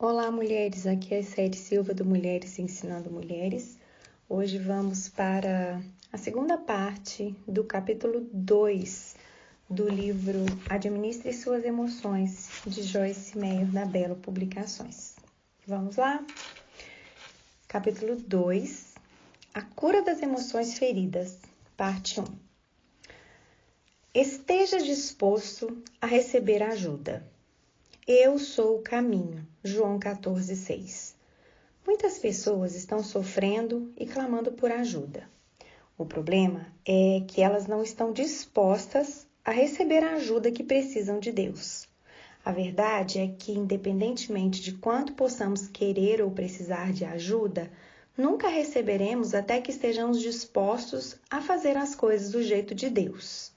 Olá, mulheres! Aqui é a Sete Silva do Mulheres Ensinando Mulheres. Hoje vamos para a segunda parte do capítulo 2 do livro Administre Suas Emoções, de Joyce Meyer, da Belo Publicações. Vamos lá? Capítulo 2, A Cura das Emoções Feridas, parte 1. Esteja disposto a receber ajuda. Eu sou o caminho. João 14:6. Muitas pessoas estão sofrendo e clamando por ajuda. O problema é que elas não estão dispostas a receber a ajuda que precisam de Deus. A verdade é que, independentemente de quanto possamos querer ou precisar de ajuda, nunca receberemos até que estejamos dispostos a fazer as coisas do jeito de Deus.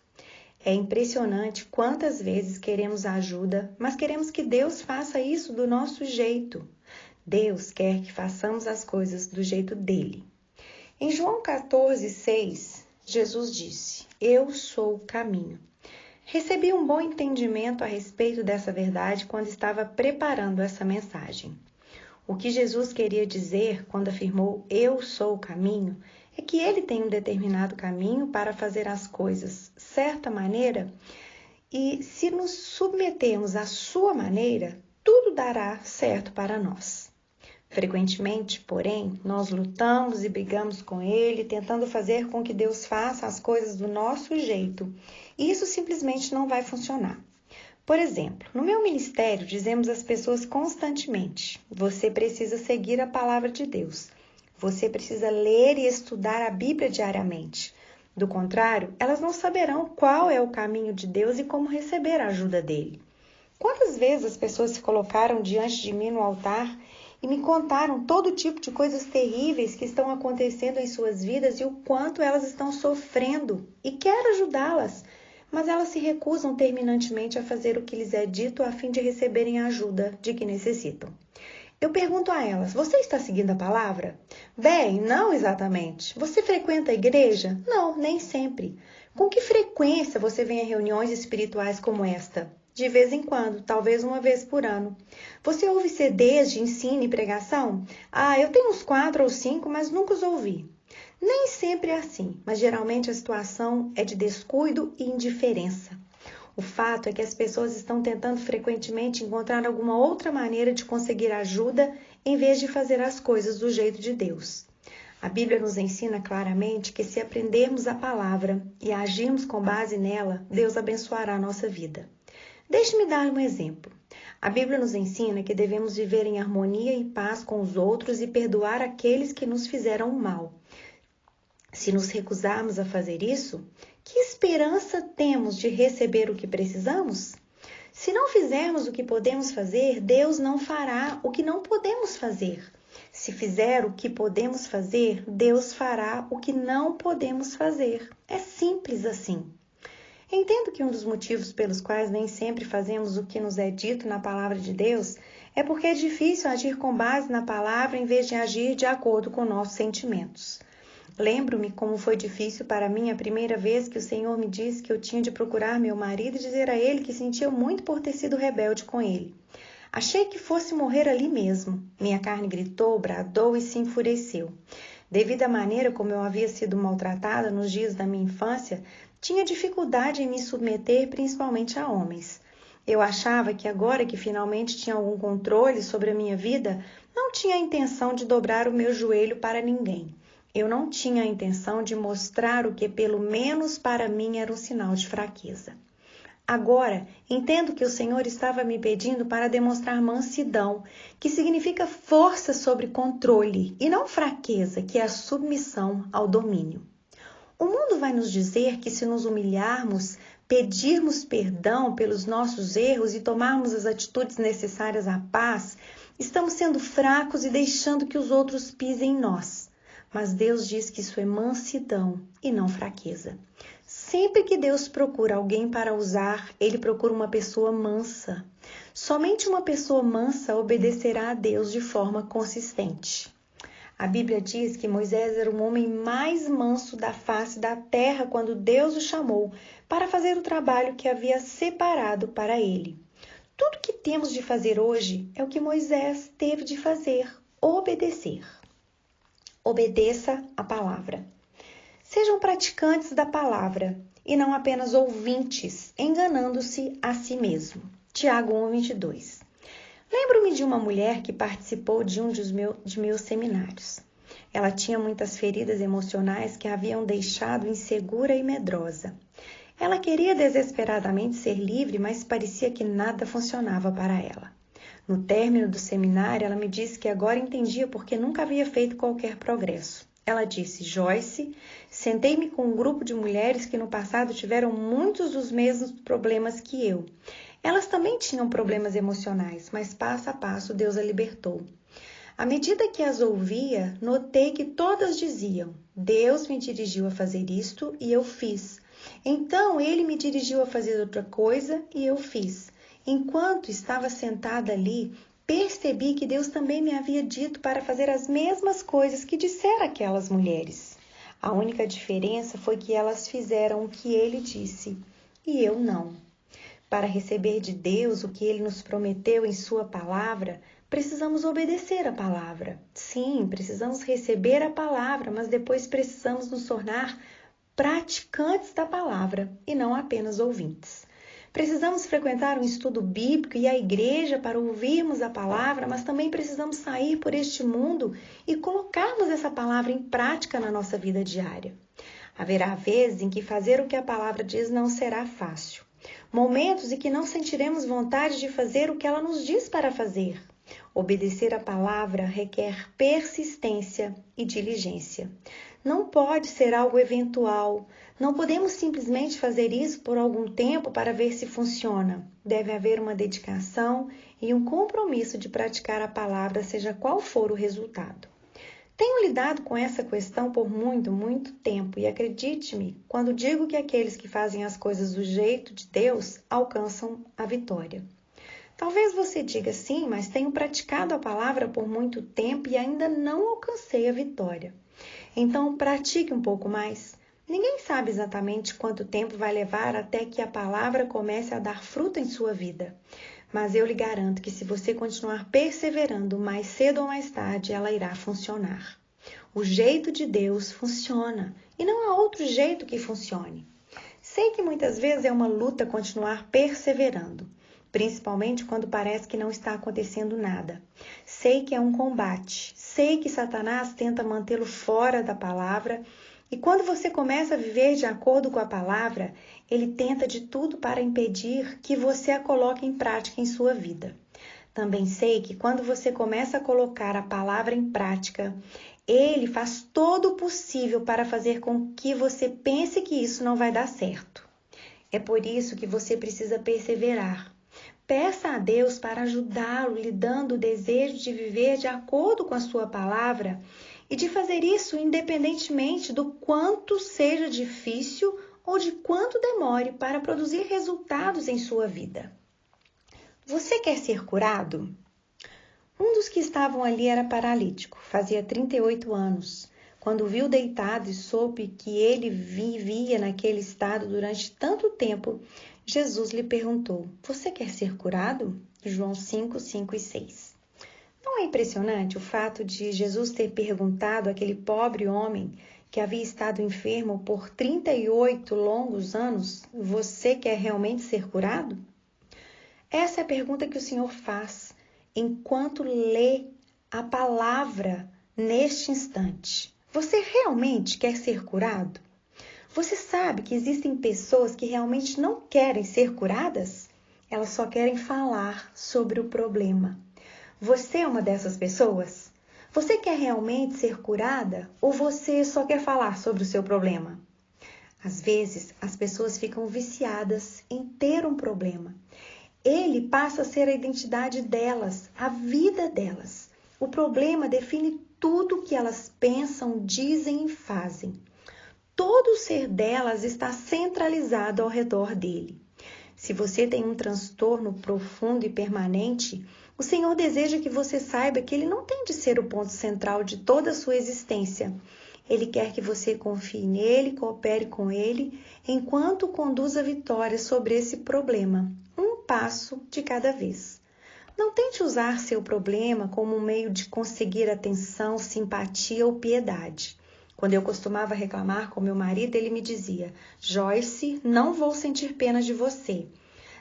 É impressionante quantas vezes queremos ajuda, mas queremos que Deus faça isso do nosso jeito. Deus quer que façamos as coisas do jeito dele. Em João 14:6, Jesus disse: Eu sou o caminho. Recebi um bom entendimento a respeito dessa verdade quando estava preparando essa mensagem. O que Jesus queria dizer quando afirmou Eu sou o caminho é que ele tem um determinado caminho para fazer as coisas certa maneira e se nos submetermos à sua maneira, tudo dará certo para nós. Frequentemente, porém, nós lutamos e brigamos com ele, tentando fazer com que Deus faça as coisas do nosso jeito, e isso simplesmente não vai funcionar. Por exemplo, no meu ministério, dizemos às pessoas constantemente: você precisa seguir a palavra de Deus. Você precisa ler e estudar a Bíblia diariamente. Do contrário, elas não saberão qual é o caminho de Deus e como receber a ajuda dele. Quantas vezes as pessoas se colocaram diante de mim no altar e me contaram todo tipo de coisas terríveis que estão acontecendo em suas vidas e o quanto elas estão sofrendo, e quero ajudá-las, mas elas se recusam terminantemente a fazer o que lhes é dito a fim de receberem a ajuda de que necessitam. Eu pergunto a elas: você está seguindo a palavra? Bem, não exatamente. Você frequenta a igreja? Não, nem sempre. Com que frequência você vem a reuniões espirituais como esta? De vez em quando, talvez uma vez por ano. Você ouve CDs de ensino e pregação? Eu tenho uns 4 ou 5, mas nunca os ouvi. Nem sempre é assim, mas geralmente a situação é de descuido e indiferença. O fato é que as pessoas estão tentando frequentemente encontrar alguma outra maneira de conseguir ajuda em vez de fazer as coisas do jeito de Deus. A Bíblia nos ensina claramente que se aprendermos a palavra e agirmos com base nela, Deus abençoará a nossa vida. Deixe-me dar um exemplo. A Bíblia nos ensina que devemos viver em harmonia e paz com os outros e perdoar aqueles que nos fizeram mal. Se nos recusarmos a fazer isso, que esperança temos de receber o que precisamos? Se não fizermos o que podemos fazer, Deus não fará o que não podemos fazer. Se fizer o que podemos fazer, Deus fará o que não podemos fazer. É simples assim. Entendo que um dos motivos pelos quais nem sempre fazemos o que nos é dito na palavra de Deus é porque é difícil agir com base na palavra em vez de agir de acordo com nossos sentimentos. Lembro-me como foi difícil para mim a primeira vez que o Senhor me disse que eu tinha de procurar meu marido e dizer a ele que sentia muito por ter sido rebelde com ele. Achei que fosse morrer ali mesmo. Minha carne gritou, bradou e se enfureceu. Devido à maneira como eu havia sido maltratada nos dias da minha infância, tinha dificuldade em me submeter principalmente a homens. Eu achava que agora que finalmente tinha algum controle sobre a minha vida, não tinha a intenção de dobrar o meu joelho para ninguém. Eu não tinha a intenção de mostrar o que, pelo menos para mim, era um sinal de fraqueza. Agora, entendo que o Senhor estava me pedindo para demonstrar mansidão, que significa força sobre controle, e não fraqueza, que é a submissão ao domínio. O mundo vai nos dizer que se nos humilharmos, pedirmos perdão pelos nossos erros e tomarmos as atitudes necessárias à paz, estamos sendo fracos e deixando que os outros pisem em nós. Mas Deus diz que isso é mansidão e não fraqueza. Sempre que Deus procura alguém para usar, Ele procura uma pessoa mansa. Somente uma pessoa mansa obedecerá a Deus de forma consistente. A Bíblia diz que Moisés era o homem mais manso da face da terra quando Deus o chamou para fazer o trabalho que havia separado para ele. Tudo que temos de fazer hoje é o que Moisés teve de fazer: obedecer. Obedeça a palavra. Sejam praticantes da palavra e não apenas ouvintes, enganando-se a si mesmo. Tiago 1:22. Lembro-me de uma mulher que participou de um de meus seminários. Ela tinha muitas feridas emocionais que a haviam deixado insegura e medrosa. Ela queria desesperadamente ser livre, mas parecia que nada funcionava para ela. No término do seminário, ela me disse que agora entendia porque nunca havia feito qualquer progresso. Ela disse: Joyce, sentei-me com um grupo de mulheres que no passado tiveram muitos dos mesmos problemas que eu. Elas também tinham problemas emocionais, mas passo a passo Deus a libertou. À medida que as ouvia, notei que todas diziam: Deus me dirigiu a fazer isto e eu fiz. Então Ele me dirigiu a fazer outra coisa e eu fiz. Enquanto estava sentada ali, percebi que Deus também me havia dito para fazer as mesmas coisas que dissera aquelas mulheres. A única diferença foi que elas fizeram o que Ele disse e eu não. Para receber de Deus o que Ele nos prometeu em Sua palavra, precisamos obedecer a palavra. Sim, precisamos receber a palavra, mas depois precisamos nos tornar praticantes da palavra e não apenas ouvintes. Precisamos frequentar um estudo bíblico e a igreja para ouvirmos a palavra, mas também precisamos sair por este mundo e colocarmos essa palavra em prática na nossa vida diária. Haverá vezes em que fazer o que a palavra diz não será fácil. Momentos em que não sentiremos vontade de fazer o que ela nos diz para fazer. Obedecer a palavra requer persistência e diligência. Não pode ser algo eventual. Não podemos simplesmente fazer isso por algum tempo para ver se funciona. Deve haver uma dedicação e um compromisso de praticar a palavra, seja qual for o resultado. Tenho lidado com essa questão por muito tempo e acredite-me quando digo que aqueles que fazem as coisas do jeito de Deus alcançam a vitória. Talvez você diga sim, mas tenho praticado a palavra por muito tempo e ainda não alcancei a vitória. Então, pratique um pouco mais. Ninguém sabe exatamente quanto tempo vai levar até que a palavra comece a dar fruto em sua vida. Mas eu lhe garanto que se você continuar perseverando, mais cedo ou mais tarde ela irá funcionar. O jeito de Deus funciona e não há outro jeito que funcione. Sei que muitas vezes é uma luta continuar perseverando, principalmente quando parece que não está acontecendo nada. Sei que é um combate, sei que Satanás tenta mantê-lo fora da palavra e quando você começa a viver de acordo com a palavra, ele tenta de tudo para impedir que você a coloque em prática em sua vida. Também sei que quando você começa a colocar a palavra em prática, ele faz todo o possível para fazer com que você pense que isso não vai dar certo. É por isso que você precisa perseverar. Peça a Deus para ajudá-lo, lhe dando o desejo de viver de acordo com a sua palavra e de fazer isso independentemente do quanto seja difícil ou de quanto demore para produzir resultados em sua vida. Você quer ser curado? Um dos que estavam ali era paralítico, fazia 38 anos. Quando viu deitado e soube que ele vivia naquele estado durante tanto tempo, Jesus lhe perguntou: Você quer ser curado? João 5, 5 e 6. Não é impressionante o fato de Jesus ter perguntado àquele pobre homem que havia estado enfermo por 38 longos anos: Você quer realmente ser curado? Essa é a pergunta que o Senhor faz enquanto lê a palavra neste instante. Você realmente quer ser curado? Você sabe que existem pessoas que realmente não querem ser curadas? Elas só querem falar sobre o problema. Você é uma dessas pessoas? Você quer realmente ser curada ou você só quer falar sobre o seu problema? Às vezes, as pessoas ficam viciadas em ter um problema. Ele passa a ser a identidade delas, a vida delas. O problema define tudo o que elas pensam, dizem e fazem. Todo o ser delas está centralizado ao redor dele. Se você tem um transtorno profundo e permanente, o Senhor deseja que você saiba que Ele não tem de ser o ponto central de toda a sua existência. Ele quer que você confie nele, coopere com Ele, enquanto conduz a vitória sobre esse problema, um passo de cada vez. Não tente usar seu problema como um meio de conseguir atenção, simpatia ou piedade. Quando eu costumava reclamar com meu marido, ele me dizia: Joyce, não vou sentir pena de você.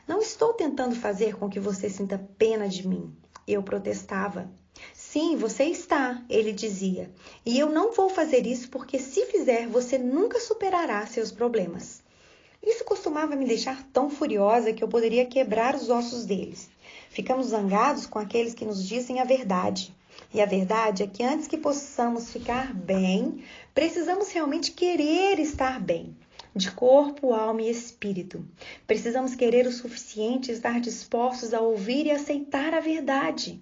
Não estou tentando fazer com que você sinta pena de mim. Eu protestava. Sim, você está, ele dizia. E eu não vou fazer isso porque, se fizer, você nunca superará seus problemas. Isso costumava me deixar tão furiosa que eu poderia quebrar os ossos deles. Ficamos zangados com aqueles que nos dizem a verdade. E a verdade é que antes que possamos ficar bem, precisamos realmente querer estar bem, de corpo, alma e espírito. Precisamos querer o suficiente e estar dispostos a ouvir e aceitar a verdade.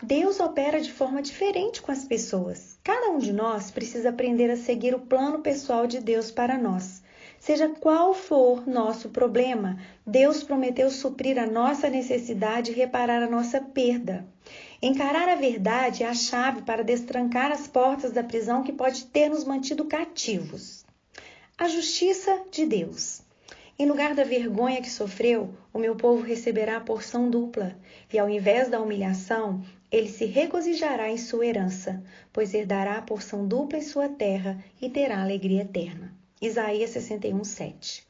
Deus opera de forma diferente com as pessoas. Cada um de nós precisa aprender a seguir o plano pessoal de Deus para nós. Seja qual for nosso problema, Deus prometeu suprir a nossa necessidade e reparar a nossa perda. Encarar a verdade é a chave para destrancar as portas da prisão que pode ter nos mantido cativos. A justiça de Deus. Em lugar da vergonha que sofreu, o meu povo receberá a porção dupla, e ao invés da humilhação, ele se regozijará em sua herança, pois herdará a porção dupla em sua terra e terá alegria eterna. Isaías 61:7.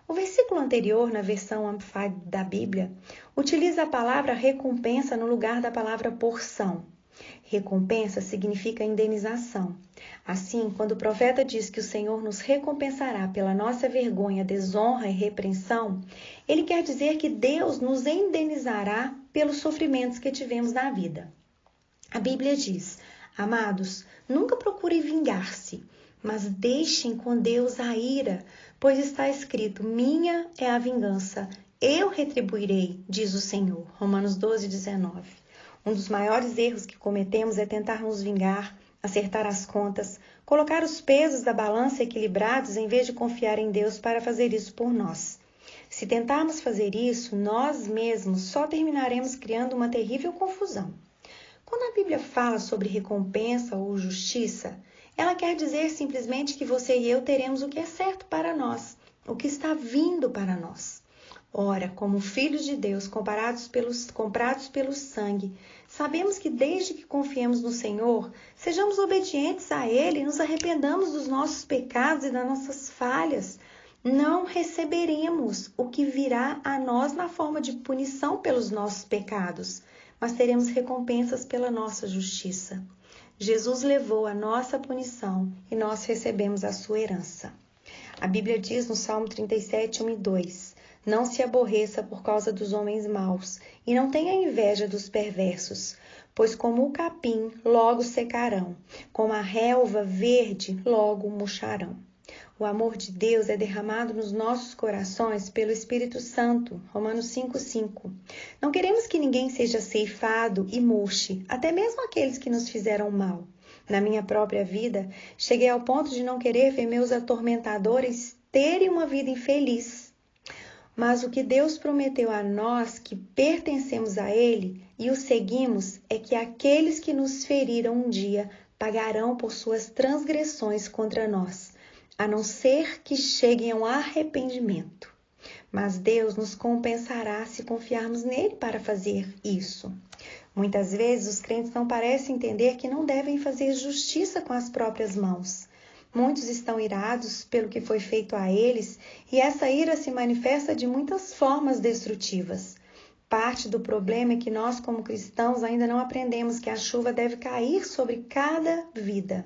O versículo anterior, na versão Amplified da Bíblia, utiliza a palavra recompensa no lugar da palavra porção. Recompensa significa indenização. Assim, quando o profeta diz que o Senhor nos recompensará pela nossa vergonha, desonra e repreensão, ele quer dizer que Deus nos indenizará pelos sofrimentos que tivemos na vida. A Bíblia diz: amados, nunca procurem vingar-se, mas deixem com Deus a ira, pois está escrito: minha é a vingança, eu retribuirei, diz o Senhor. Romanos 12:19. Um dos maiores erros que cometemos é tentar nos vingar, acertar as contas, colocar os pesos da balança equilibrados em vez de confiar em Deus para fazer isso por nós. Se tentarmos fazer isso, nós mesmos só terminaremos criando uma terrível confusão. Quando a Bíblia fala sobre recompensa ou justiça, ela quer dizer simplesmente que você e eu teremos o que é certo para nós, o que está vindo para nós. Ora, como filhos de Deus, comprados pelo sangue, sabemos que desde que confiemos no Senhor, sejamos obedientes a Ele e nos arrependamos dos nossos pecados e das nossas falhas, não receberemos o que virá a nós na forma de punição pelos nossos pecados, mas teremos recompensas pela nossa justiça. Jesus levou a nossa punição e nós recebemos a sua herança. A Bíblia diz no Salmo 37, 1 e 2: não se aborreça por causa dos homens maus, e não tenha inveja dos perversos, pois como o capim logo secarão, como a relva verde logo murcharão. O amor de Deus é derramado nos nossos corações pelo Espírito Santo, Romanos 5:5. Não queremos que ninguém seja ceifado e murche, até mesmo aqueles que nos fizeram mal. Na minha própria vida, cheguei ao ponto de não querer ver meus atormentadores terem uma vida infeliz. Mas o que Deus prometeu a nós que pertencemos a Ele e o seguimos é que aqueles que nos feriram um dia pagarão por suas transgressões contra nós, a não ser que cheguem ao arrependimento. Mas Deus nos compensará se confiarmos nele para fazer isso. Muitas vezes os crentes não parecem entender que não devem fazer justiça com as próprias mãos. Muitos estão irados pelo que foi feito a eles e essa ira se manifesta de muitas formas destrutivas. Parte do problema é que nós, como cristãos, ainda não aprendemos que a chuva deve cair sobre cada vida.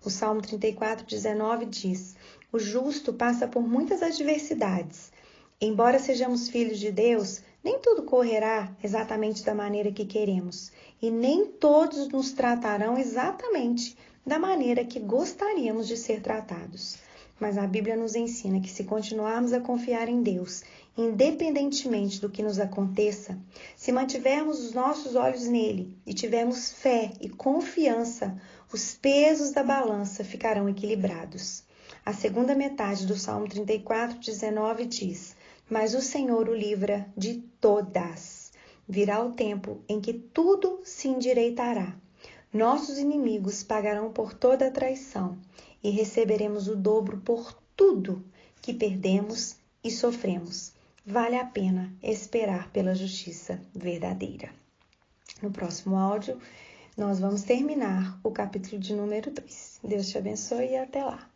O Salmo 34:19 diz: o justo passa por muitas adversidades. Embora sejamos filhos de Deus, nem tudo correrá exatamente da maneira que queremos, e nem todos nos tratarão exatamente da maneira que gostaríamos de ser tratados. Mas a Bíblia nos ensina que se continuarmos a confiar em Deus, independentemente do que nos aconteça, se mantivermos os nossos olhos nele e tivermos fé e confiança, os pesos da balança ficarão equilibrados. A segunda metade do Salmo 34:19 diz: mas o Senhor o livra de todas. Virá o tempo em que tudo se endireitará. Nossos inimigos pagarão por toda a traição e receberemos o dobro por tudo que perdemos e sofremos. Vale a pena esperar pela justiça verdadeira. No próximo áudio, nós vamos terminar o capítulo de número 2. Deus te abençoe e até lá.